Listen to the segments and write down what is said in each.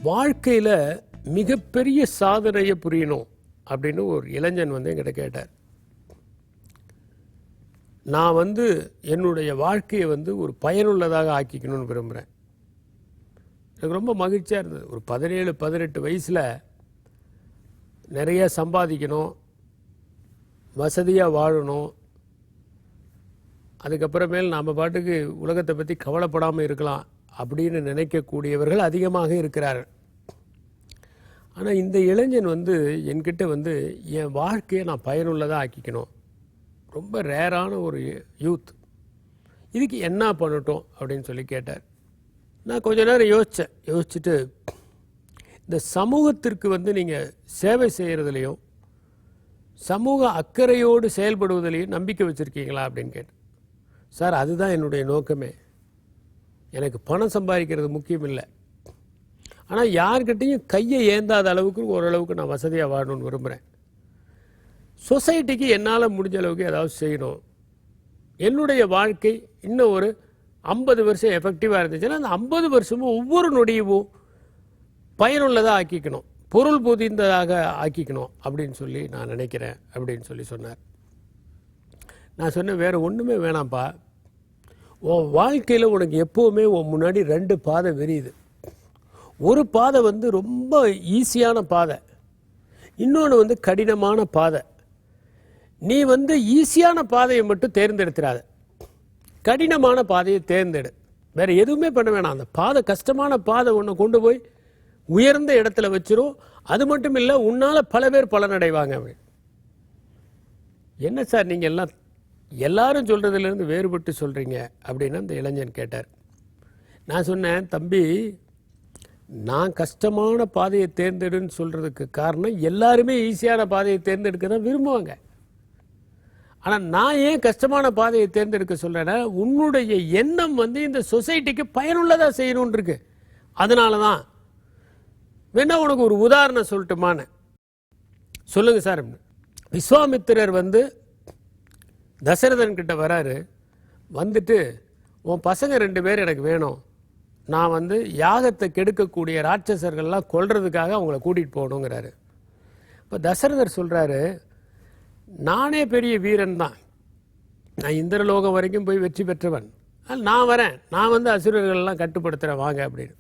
வாழ்க்கையில் மிகப்பெரிய சாதனையை புரியணும் அப்படின்னு ஒரு இளைஞன் என்கிட்ட கேட்டார். நான் என்னுடைய வாழ்க்கையை ஒரு பயனுள்ளதாக ஆக்கிக்கணும்னு விரும்புகிறேன். எனக்கு ரொம்ப மகிழ்ச்சியாக இருந்தது. ஒரு 17-18 வயசில் நிறைய சம்பாதிக்கணும், வசதியாக வாழணும், அதுக்கப்புறமேல் நாம் பாட்டுக்கு உலகத்தை பற்றி கவலைப்படாமல் இருக்கலாம் அப்படின்னு நினைக்கக்கூடியவர்கள் அதிகமாக இருக்கிறார்கள். ஆனால் இந்த இளைஞன் என்கிட்ட என் வாழ்க்கையை நான் பயனுள்ளதாக ஆக்கிக்கணும், ரொம்ப ரேரான ஒரு யூத், இதுக்கு என்ன பண்ணட்டும் அப்படின்னு சொல்லி கேட்டார். நான் கொஞ்ச நேரம் யோசிச்சுட்டு இந்த சமூகத்திற்கு நீங்கள் சேவை செய்கிறதுலையும் சமூக அக்கறையோடு செயல்படுவதிலையும் நம்பிக்கை வச்சுருக்கீங்களா அப்படின்னு கேட்டேன். சார், அதுதான் என்னுடைய நோக்கமே. எனக்கு பணம் சம்பாதிக்கிறது முக்கியம் இல்லை, ஆனால் யார்கிட்டையும் கையை ஏந்தாத அளவுக்கு ஓரளவுக்கு நான் வசதியாக வாழணும்னு விரும்புகிறேன். சொசைட்டிக்கு என்னால் முடிஞ்ச அளவுக்கு ஏதாவது செய்யணும். என்னுடைய வாழ்க்கை இன்னும் ஒரு 50 வருஷம் எஃபெக்டிவாக இருந்துச்சுன்னா அந்த 50 வருஷமும் ஒவ்வொரு நொடியும் பயனுள்ளதாக ஆக்கிக்கணும், பொருள் புதிந்ததாக ஆக்கிக்கணும் அப்படின்னு சொல்லி நான் நினைக்கிறேன் அப்படின்னு சொன்னார். நான் சொன்னேன், வேறு ஒன்றுமே வேணாம்ப்பா, உன் வாழ்க்கையில் உனக்கு எப்போவுமே உன் முன்னாடி 2 பாதை விரியுது. ஒரு பாதை ரொம்ப ஈஸியான பாதை, இன்னொன்று கடினமான பாதை. நீ ஈஸியான பாதையை மட்டும் தேர்ந்தெடுத்துடாத, கடினமான பாதையை தேர்ந்தெடு. வேறு எதுவுமே பண்ண வேணாம். அந்த பாதை, கஷ்டமான பாதை உன்னை கொண்டு போய் உயர்ந்த இடத்துல வச்சிரும். அது மட்டும் இல்லை, உன்னால் பல பேர் பலனடைவாங்க. என்ன சார் நீங்கள் எல்லாரும் சொல்கிறதுலேருந்து வேறுபட்டு சொல்கிறீங்க அப்படின்னு அந்த இளைஞன் கேட்டார். நான் சொன்னேன், தம்பி, நான் கஷ்டமான பாதையை தேர்ந்தெடுன்னு சொல்கிறதுக்கு காரணம் எல்லாருமே ஈஸியான பாதையை தேர்ந்தெடுக்க தான் விரும்புவாங்க. ஆனால் நான் ஏன் கஷ்டமான பாதையை தேர்ந்தெடுக்க சொல்கிறேன்னா, உன்னுடைய எண்ணம் இந்த சொசைட்டிக்கு பயனுள்ளதாக செய்யணும்னு இருக்கு. அதனால தான். வேணா உனக்கு ஒரு உதாரணம் சொல்லட்டுமான்னு. சொல்லுங்க சார். விஸ்வாமித்திரர் தசரதன் கிட்ட வராரு. வந்துட்டு, உன் பசங்க 2 பேர் எனக்கு வேணும், நான் யாகத்தை கெடுக்கக்கூடிய ராட்சசர்கள்லாம் கொல்றதுக்காக அவங்கள கூட்டிகிட்டு போகணுங்கிறாரு. இப்போ தசரதர் சொல்கிறாரு, நானே பெரிய வீரன் தான், நான் இந்திரலோகம் வரைக்கும் போய் வெற்றி பெற்றவன், நான் வரேன், நான் அசுரர்கள்லாம் கட்டுப்படுத்துகிறேன் வாங்க அப்படின்னு.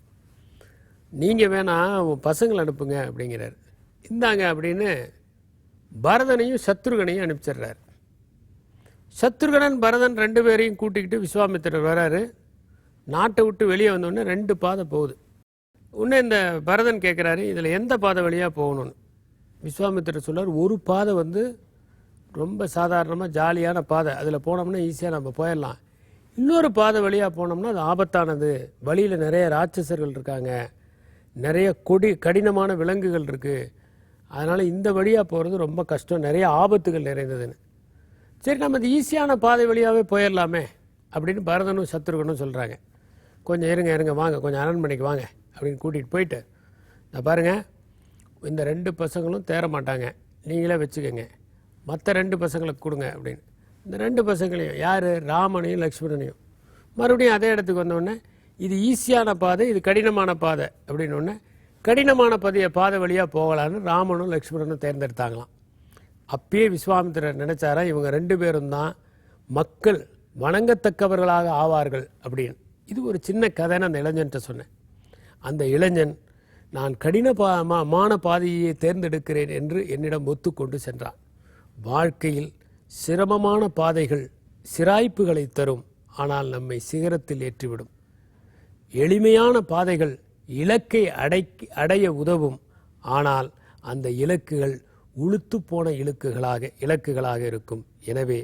நீங்கள் வேணா உன் பசங்களை அனுப்புங்க அப்படிங்கிறார். இந்தாங்க அப்படின்னு பரதனையும் சத்ருகனையும் அனுப்பிச்சிடுறாரு. சத்ருகனன் பரதன் 2 பேரையும் கூட்டிக்கிட்டு விஸ்வாமித்திரர் வராரு. நாட்டை விட்டு வெளியே வந்தோடனே 2 பாதை போகுது. உடனே இந்த பரதன் கேட்குறாரு, இதில் எந்த பாதை வழியாக போகணும்னு. விஸ்வாமித்திரர் சொல்றார், ஒரு பாதை ரொம்ப சாதாரணமாக ஜாலியான பாதை, அதில் போனோம்னா ஈஸியாக நம்ம போயிடலாம். இன்னொரு பாதை வழியாக போனோம்னா அது ஆபத்தானது, வழியில் நிறைய ராட்சசர்கள் இருக்காங்க, நிறைய கடினமான விலங்குகள் இருக்குது, அதனால் இந்த வழியாக போகிறது ரொம்ப கஷ்டம், நிறைய ஆபத்துகள் நிறைந்ததுன்னு. சரி, நம்ம இந்த ஈஸியான பாதை வழியாகவே போயிடலாமே அப்படின்னு பரதனும் சத்ருகனும் சொல்கிறாங்க. கொஞ்சம் இருங்க வாங்க, கொஞ்சம் அரண்மனைக்கு வாங்க அப்படின்னு கூட்டிகிட்டு போயிட்டு, நான் பாருங்கள், இந்த 2 பசங்களும் தேர மாட்டாங்க, நீங்களே வச்சுக்கோங்க, மற்ற 2 பசங்களுக்கு கொடுங்க அப்படின்னு. இந்த 2 பசங்களையும், யார், ராமனையும் லக்ஷ்மணனையும், மறுபடியும் அதே இடத்துக்கு வந்தோடனே, இது ஈஸியான பாதை, இது கடினமான பாதை அப்படின்னோடனே, கடினமான பாதை வழியாக போகலான்னு ராமனும் லக்ஷ்மணனும் தேர்ந்தெடுத்தாங்களாம். அப்பயே விஸ்வாமித்திரர் நினைச்சாரா, இவங்க 2 பேரும் தான் மக்கள் வணங்கத்தக்கவர்களாக ஆவார்கள் அப்படின்னு. இது ஒரு சின்ன கதைன்னு அந்த இளைஞன்ட்ட சொன்னேன். அந்த இளைஞன், நான் கடினமான பாதையை தேர்ந்தெடுக்கிறேன் என்று என்னிடம் ஒத்துக்கொண்டு சென்றான். வாழ்க்கையில் சிரமமான பாதைகள் சிராய்ப்புகளை தரும், ஆனால் நம்மை சிகரத்தில் ஏற்றிவிடும். எளிமையான பாதைகள் இலக்கை அடைய உதவும், ஆனால் அந்த இலக்குகள் உளுத்து போன இலக்குகளாக இருக்கும். எனவே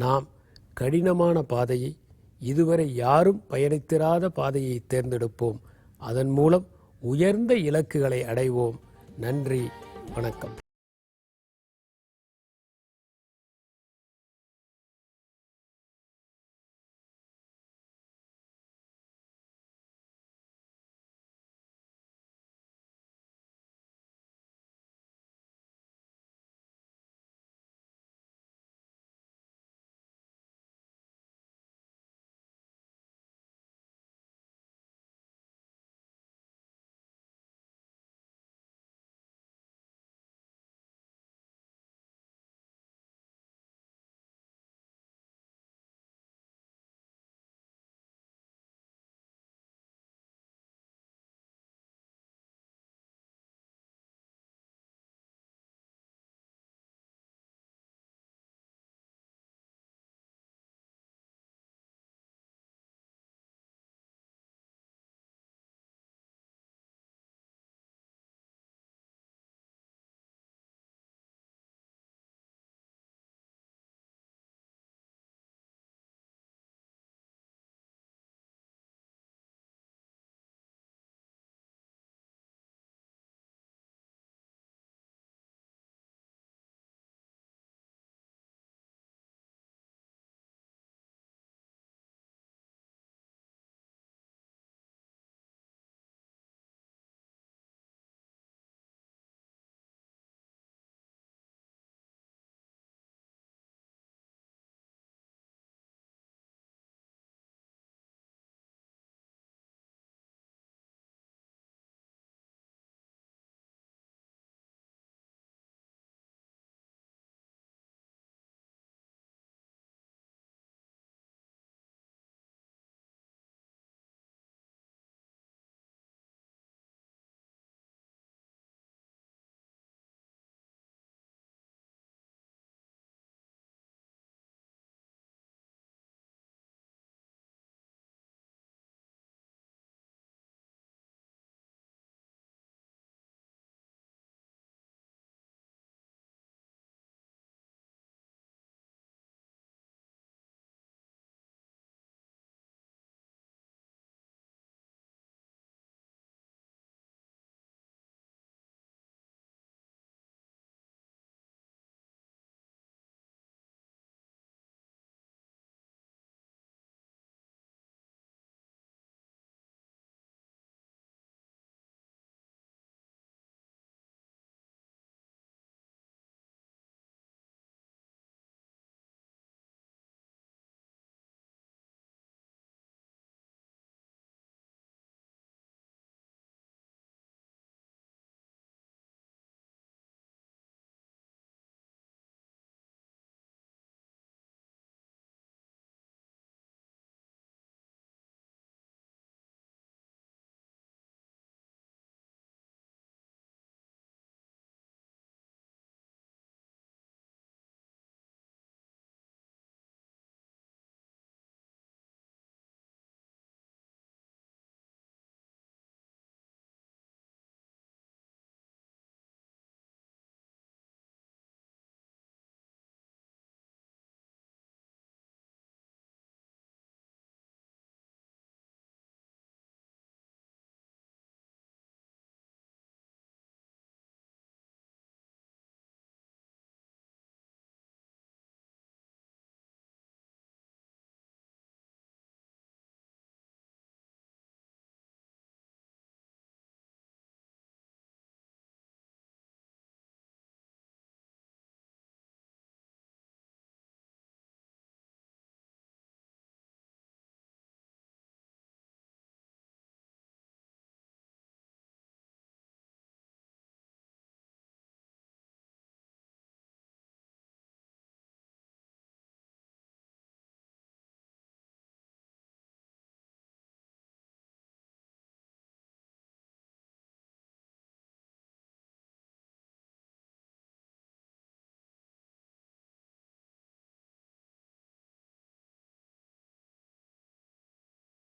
நாம் கடினமான பாதையை, இதுவரை யாரும் பயணித்திராத பாதையை தேர்ந்தெடுப்போம். அதன் மூலம் உயர்ந்த இலக்குகளை அடைவோம். நன்றி, வணக்கம்.